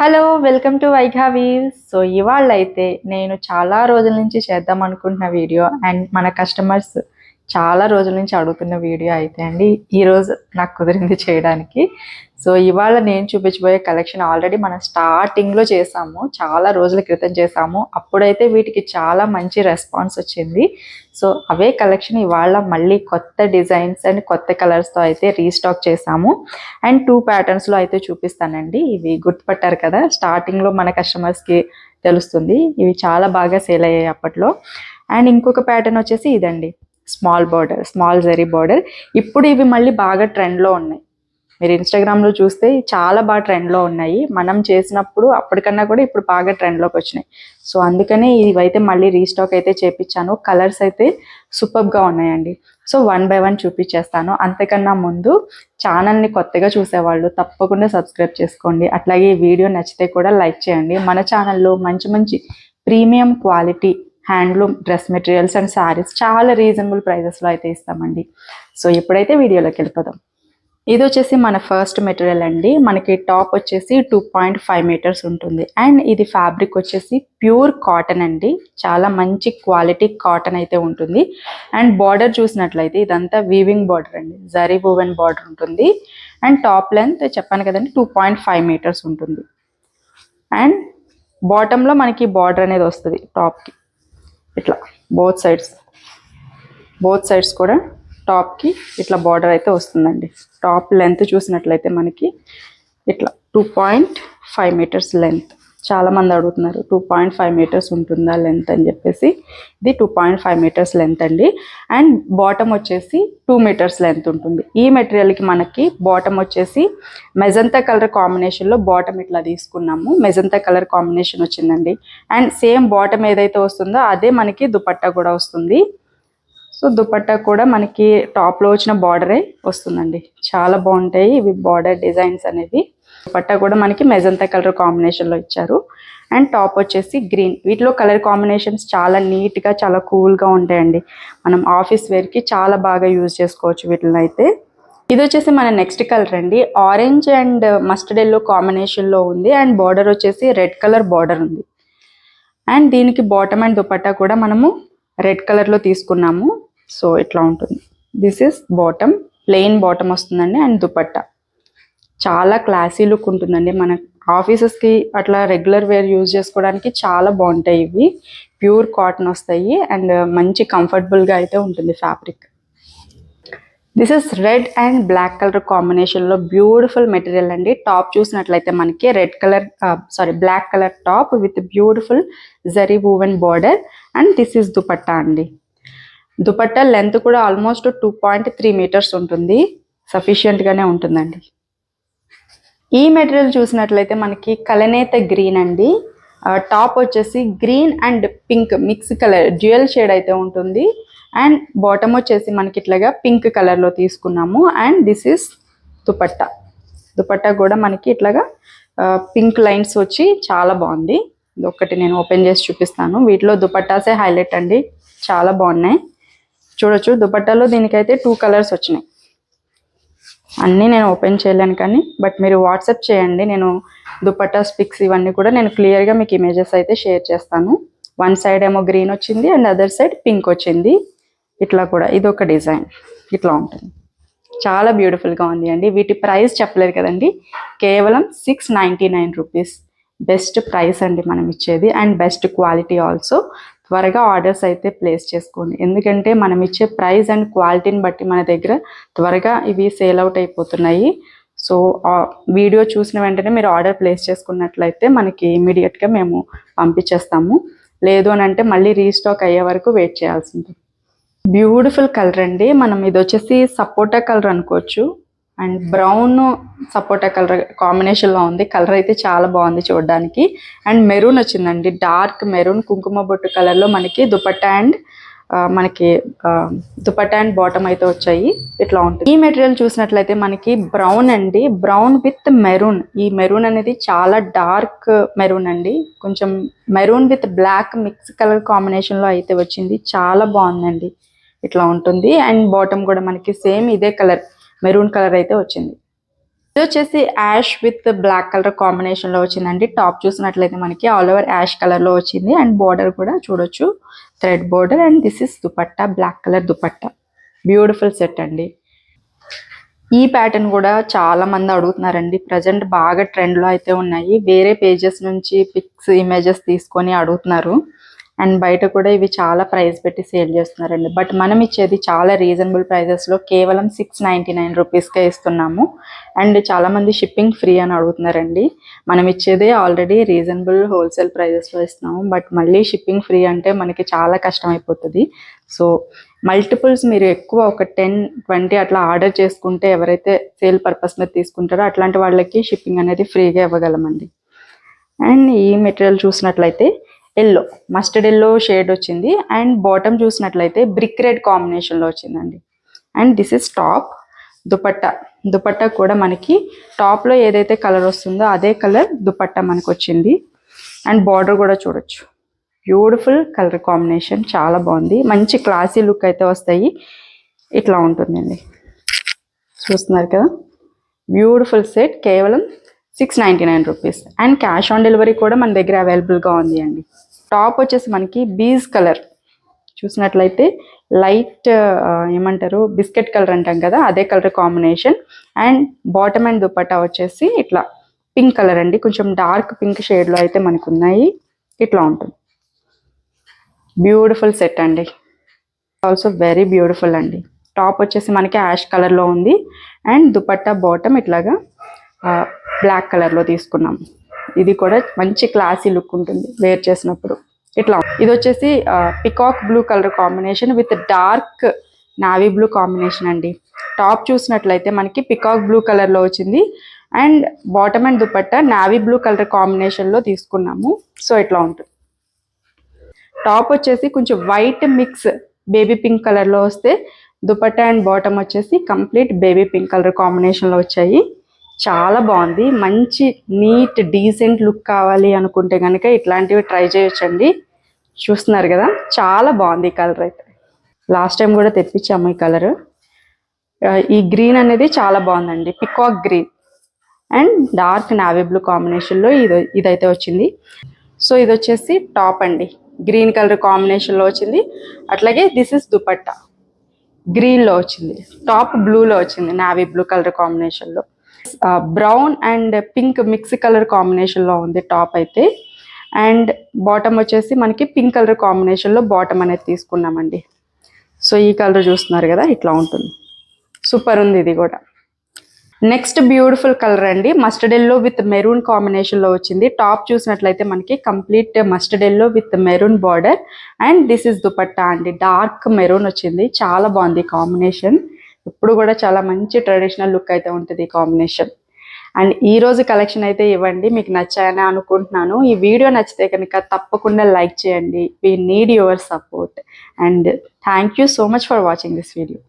Hello! Welcome to Vaigha weaves. So, ఇవాళైతే నేను చాలా రోజుల నుంచి చేద్దాం అనుకుంటున్న వీడియో అండ్ మన కస్టమర్స్ చాలా రోజుల నుంచి అడుగుతున్న వీడియో అయితే అండి, ఈరోజు నాకు కుదిరింది చేయడానికి. సో, ఇవాళ నేను చూపించబోయే కలెక్షన్ ఆల్రెడీ మనం స్టార్టింగ్‌లో చేసాము. చాలా రోజుల క్రితం చేసాము. అప్పుడైతే వీటికి చాలా మంచి రెస్పాన్స్ వచ్చింది. సో, అవే కలెక్షన్ ఇవాళ మళ్ళీ కొత్త డిజైన్స్ అండ్ కొత్త కలర్స్‌తో అయితే రీస్టాక్ చేసాము. అండ్ 2 ప్యాటర్న్స్‌లో అయితే చూపిస్తానండి. ఇవి గుర్తుపట్టారు కదా! స్టార్టింగ్‌లో మన కస్టమర్స్‌కి తెలుస్తుంది. ఇవి చాలా బాగా సేల్ అయ్యాయి అప్పట్లో. అండ్ ఇంకొక ప్యాటర్న్ వచ్చేసి ఇదండి. Small zari border. ఇప్పుడు ఇవి మళ్ళీ బాగా ట్రెండ్‌లో ఉన్నాయి. మీరు ఇన్‌స్టాగ్రామ్‌లో చూస్తే చాలా బాగా ట్రెండ్‌లో ఉన్నాయి. మనం చేసినప్పుడు అప్పటికన్నా కూడా ఇప్పుడు బాగా ట్రెండ్‌లోకి వచ్చినాయి. సో, అందుకనే ఇవైతే మళ్ళీ రీస్టాక్ అయితే చేపిచ్చాను. కలర్స్ అయితే సూపర్బ్‌గా ఉన్నాయండి. సో, వన్ బై వన్ చూపించేస్తాను. అంతకన్నా ముందు ఛానల్ని కొత్తగా చూసేవాళ్ళు తప్పకుండా సబ్స్క్రైబ్ చేసుకోండి. అట్లాగే ఈ వీడియో నచ్చితే కూడా లైక్ చేయండి. మన ఛానల్లో మంచి మంచి premium quality handloom dress materials and saris చాలా రీజనబుల్ ప్రైజెస్లో అయితే ఇస్తామండి. సో, ఇప్పుడైతే వీడియోలోకి వెళ్ళిపోదాం. ఇది వచ్చేసి మన ఫస్ట్ మెటీరియల్ అండి. మనకి టాప్ వచ్చేసి 2.5 మీటర్స్ ఉంటుంది. అండ్ ఇది ఫ్యాబ్రిక్ వచ్చేసి ప్యూర్ కాటన్ అండి. చాలా మంచి క్వాలిటీ కాటన్ అయితే ఉంటుంది. అండ్ బార్డర్ చూసినట్లయితే ఇదంతా వీవింగ్ బార్డర్ అండి. జరీ వూవెన్ బార్డర్ ఉంటుంది. అండ్ టాప్ లెంత్ చెప్పాను కదండి 2.5 మీటర్స్ ఉంటుంది. అండ్ బాటంలో మనకి బార్డర్ అనేది వస్తుంది టాప్కి ఇట్లా బోత్ సైడ్స్ కూడా టాప్కి ఇట్లా బార్డర్ అయితే వస్తుందండి. టాప్ లెంత్ చూసినట్లయితే మనకి ఇట్లా 2.5 మీటర్స్ లెంత్. చాలామంది అడుగుతున్నారు 2.5 మీటర్స్ ఉంటుందా లెంత్ అని చెప్పేసి. ఇది 2.5 మీటర్స్ లెంత్ అండి. అండ్ బాటమ్ వచ్చేసి 2 మీటర్స్ లెంత్ ఉంటుంది. ఈ మెటీరియల్కి మనకి బాటమ్ వచ్చేసి మెజంతా కలర్ కాంబినేషన్లో బాటమ్ ఇట్లా తీసుకున్నాము. మెజంతా కలర్ కాంబినేషన్ వచ్చిందండి. అండ్ సేమ్ బాటమ్ ఏదైతే వస్తుందో అదే మనకి దుపట్టా కూడా వస్తుంది. సో, దుపట్టా కూడా మనకి టాప్లో వచ్చిన బార్డరే వస్తుందండి. చాలా బాగుంటాయి ఇవి బార్డర్ డిజైన్స్ అనేవి. దుపట్టా కూడా మనకి మెజంతా కలర్ కాంబినేషన్లో ఇచ్చారు. అండ్ టాప్ వచ్చేసి గ్రీన్. వీటిలో కలర్ కాంబినేషన్స్ చాలా నీట్గా చాలా కూల్గా ఉంటాయండి. మనం ఆఫీస్ వేర్కి చాలా బాగా యూజ్ చేసుకోవచ్చు వీటిని అయితే. ఇది వచ్చేసి మన నెక్స్ట్ కలర్ అండి. ఆరెంజ్ అండ్ మస్టర్డ్ ఎల్లో కాంబినేషన్లో ఉంది. అండ్ బార్డర్ వచ్చేసి రెడ్ కలర్ బార్డర్ ఉంది. అండ్ దీనికి బాటమ్ అండ్ దుపట్టా కూడా మనము రెడ్ కలర్లో తీసుకున్నాము. సో, ఇట్లా ఉంటుంది. This is bottom, plain bottom వస్తుందండి. అండ్ దుపట్టా చాలా క్లాసీ లుక్ ఉంటుందండి. మన ఆఫీసెస్కి అట్లా రెగ్యులర్ వేర్ యూజ్ చేసుకోవడానికి చాలా బాగుంటాయి ఇవి. ప్యూర్ కాటన్ వస్తాయి అండ్ మంచి కంఫర్టబుల్గా అయితే ఉంటుంది fabric. This is red and black colour కాంబినేషన్లో బ్యూటిఫుల్ మెటీరియల్ అండి. టాప్ చూసినట్లయితే మనకి black colour top with beautiful zari woven border. And this is dupatta అండి. దుపట్టా లెంత్ కూడా ఆల్మోస్ట్ 2.3 మీటర్స్ ఉంటుంది. సఫిషియెంట్గానే ఉంటుందండి. ఈ మెటీరియల్ చూసినట్లయితే మనకి కలనేత గ్రీన్ అండి. టాప్ వచ్చేసి green and pink mix colour dual shade అయితే ఉంటుంది. అండ్ బాటమ్ వచ్చేసి మనకి ఇట్లాగా పింక్ కలర్లో తీసుకున్నాము. అండ్ దిస్ ఇస్ దుపట్టా కూడా మనకి ఇట్లాగా పింక్ లైన్స్ వచ్చి చాలా బాగుంది. ఇది ఒకటి నేను ఓపెన్ చేసి చూపిస్తాను. వీటిలో దుపట్టాసే హైలైట్ అండి. చాలా బాగున్నాయి. చూడొచ్చు దుపట్టాలో దీనికైతే 2 కలర్స్ వచ్చినాయి. అన్నీ నేను ఓపెన్ చేయలేను కానీ బట్ మీరు వాట్సాప్ చేయండి. నేను దుపట్టాస్ పిక్స్ ఇవన్నీ కూడా నేను క్లియర్గా మీకు ఇమేజెస్ అయితే షేర్ చేస్తాను. వన్ సైడ్ ఏమో గ్రీన్ వచ్చింది అండ్ అదర్ సైడ్ పింక్ వచ్చింది. ఇట్లా కూడా ఇది ఒక డిజైన్ ఇట్లా ఉంటుంది. చాలా బ్యూటిఫుల్గా ఉంది అండి. వీటి ప్రైస్ చెప్పలేదు కదండి. కేవలం 699 రూపీస్. బెస్ట్ ప్రైస్ అండి మనం ఇచ్చేది. And best quality also. త్వరగా ఆర్డర్స్ అయితే ప్లేస్ చేసుకోండి. ఎందుకంటే మనం ఇచ్చే ప్రైస్ అండ్ క్వాలిటీని బట్టి మన దగ్గర త్వరగా ఇవి సేల్ అవుట్ అయిపోతున్నాయి. సో, వీడియో చూసిన వెంటనే మీరు ఆర్డర్ ప్లేస్ చేసుకున్నట్లయితే మనకి ఇమీడియట్గా మేము పంపించేస్తాము. లేదు అని అంటే మళ్ళీ రీస్టాక్ అయ్యే వరకు వెయిట్ చేయాల్సి ఉంటుంది. బ్యూటిఫుల్ కలర్ అండి. మనం ఇది వచ్చేసి సపోటా కలర్ అనుకోవచ్చు. అండ్ బ్రౌన్ సపోటా కలర్ కాంబినేషన్లో ఉంది. కలర్ అయితే చాలా బాగుంది చూడడానికి. అండ్ మెరూన్ వచ్చిందండి. డార్క్ మెరూన్ కుంకుమ బొట్టు కలర్లో మనకి దుపట్టా అండ్ బాటమ్ అయితే వచ్చాయి. ఇట్లా ఉంటుంది. ఈ మెటీరియల్ చూసినట్లయితే మనకి బ్రౌన్ అండి. Brown with maroon. ఈ మెరూన్ అనేది చాలా డార్క్ మెరూన్ అండి. కొంచెం maroon with black mix colour కాంబినేషన్లో అయితే వచ్చింది. చాలా బాగుందండి. ఇట్లా ఉంటుంది. అండ్ బాటమ్ కూడా మనకి సేమ్ ఇదే కలర్ మెరూన్ కలర్ అయితే వచ్చింది. ఇది వచ్చేసి ash with black colour combination లో వచ్చిందండి. టాప్ చూసినట్లయితే మనకి ఆల్ ఓవర్ యాష్ కలర్ లో వచ్చింది అండ్ బోర్డర్ కూడా చూడొచ్చు, thread border. And this is dupatta, black colour dupatta. Beautiful set అండి. ఈ ప్యాటర్న్ కూడా చాలా మంది అడుగుతున్నారండి. ప్రజెంట్ బాగా ట్రెండ్ లో అయితే ఉన్నాయి. వేరే పేజెస్ నుంచి పిక్స్, ఇమేజెస్ తీసుకొని అడుగుతున్నారు. అండ్ బయట కూడా ఇవి చాలా ప్రైస్ పెట్టి సేల్ చేస్తున్నారండి. బట్ మనం ఇచ్చేది చాలా రీజనబుల్ ప్రైజెస్లో కేవలం 699 రూపీస్కే ఇస్తున్నాము. అండ్ చాలామంది షిప్పింగ్ ఫ్రీ అని అడుగుతున్నారండి. మనం ఇచ్చేదే ఆల్రెడీ రీజనబుల్ హోల్సేల్ ప్రైజెస్లో ఇస్తున్నాము. బట్ మళ్ళీ షిప్పింగ్ ఫ్రీ అంటే మనకి చాలా కష్టం అయిపోతుంది. సో మల్టిపుల్స్ మీరు ఎక్కువ ఒక 10-20 అట్లా ఆర్డర్ చేసుకుంటే, ఎవరైతే సేల్ పర్పస్ మీద తీసుకుంటారో అట్లాంటి వాళ్ళకి షిప్పింగ్ అనేది ఫ్రీగా ఇవ్వగలమండి. అండ్ ఈ మెటీరియల్ చూసినట్లయితే ఎల్లో, మస్టర్డ్ ఎల్లో షేడ్ వచ్చింది. అండ్ బాటమ్ చూసినట్లయితే బ్రిక్ రెడ్ కాంబినేషన్లో వచ్చిందండి. And this is top. Dupatta కూడా మనకి టాప్లో ఏదైతే కలర్ వస్తుందో అదే కలర్ దుపట్టా మనకు వచ్చింది. అండ్ బార్డర్ కూడా చూడొచ్చు, బ్యూటిఫుల్ కలర్ కాంబినేషన్, చాలా బాగుంది. మంచి క్లాసీ లుక్ అయితే వస్తాయి. ఇట్లా ఉంటుందండి, చూస్తున్నారు కదా. బ్యూటిఫుల్ సెట్, కేవలం 699 rupees. And cash on delivery కూడా మన దగ్గర అవైలబుల్గా ఉంది అండి. టాప్ వచ్చేసి మనకి బీజ్ కలర్ చూసినట్లయితే లైట్ ఏమంటారు, బిస్కెట్ కలర్ అంటాం కదా, అదే colour combination. And bottom and dupatta వచ్చేసి ఇట్లా పింక్ కలర్ అండి, కొంచెం డార్క్ పింక్ షేడ్లో అయితే మనకు ఉన్నాయి. ఇట్లా ఉంటుంది. బ్యూటిఫుల్ సెట్ అండి, ఆల్సో వెరీ బ్యూటిఫుల్ అండి. టాప్ వచ్చేసి మనకి యాష్ కలర్లో ఉంది. అండ్ దుపట్టా బాటమ్ ఇట్లాగా బ్లాక్ కలర్లో తీసుకున్నాం. ఇది కూడా మంచి క్లాసీ లుక్ ఉంటుంది వేర్ చేసినప్పుడు. ఇట్లా ఇది వచ్చేసి peacock blue colour combination with dark navy blue combination అండి. టాప్ చూసినట్లయితే మనకి పికాక్ బ్లూ కలర్లో వచ్చింది. And bottom and dupatta navy blue colour కాంబినేషన్లో తీసుకున్నాము. సో ఇట్లా ఉంటుంది. టాప్ వచ్చేసి కొంచెం వైట్ మిక్స్ బేబీ పింక్ కలర్లో వస్తే, దుపట్టా అండ్ బాటమ్ వచ్చేసి కంప్లీట్ బేబీ పింక్ కలర్ కాంబినేషన్లో వచ్చాయి. చాలా బాగుంది. మంచి నీట్ డీసెంట్ లుక్ కావాలి అనుకుంటే కనుక ఇట్లాంటివి ట్రై చేయొచ్చండి. చూస్తున్నారు కదా, చాలా బాగుంది ఈ కలర్ అయితే. లాస్ట్ టైం కూడా తెప్పించాము ఈ కలర్. ఈ గ్రీన్ అనేది చాలా బాగుందండి, peacock green and dark navy blue కాంబినేషన్లో ఇదైతే వచ్చింది. సో ఇది వచ్చేసి టాప్ అండి, గ్రీన్ కలర్ కాంబినేషన్లో వచ్చింది. అట్లాగే దిస్ ఇస్ దుపట్టా, గ్రీన్లో వచ్చింది. టాప్ బ్లూలో వచ్చింది, నావీ బ్లూ కలర్ కాంబినేషన్లో. Brown and pink mix colour కాంబినేషన్లో ఉంది టాప్ అయితే. అండ్ బాటమ్ వచ్చేసి మనకి పింక్ కలర్ కాంబినేషన్లో బాటమ్ అనేది తీసుకున్నామండి. సో ఈ కలర్ చూస్తున్నారు కదా, ఇట్లా ఉంటుంది. సూపర్ ఉంది ఇది కూడా. నెక్స్ట్ బ్యూటిఫుల్ కలర్ అండి, మస్టర్డ్ ఎల్లో విత్ మెరూన్ కాంబినేషన్లో వచ్చింది. టాప్ చూసినట్లయితే మనకి complete mustard yellow with maroon border. And this is dupatta అండి, డార్క్ మెరూన్ వచ్చింది. చాలా బాగుంది కాంబినేషన్. ఇప్పుడు కూడా చాలా మంచి ట్రెడిషనల్ లుక్ అయితే ఉంటుంది ఈ కాంబినేషన్. అండ్ ఈ రోజు కలెక్షన్ అయితే ఇవ్వండి, మీకు నచ్చాయని అనుకుంటున్నాను. ఈ వీడియో నచ్చితే కనుక తప్పకుండా లైక్ చేయండి. We need your support. And thank you so much for watching this video.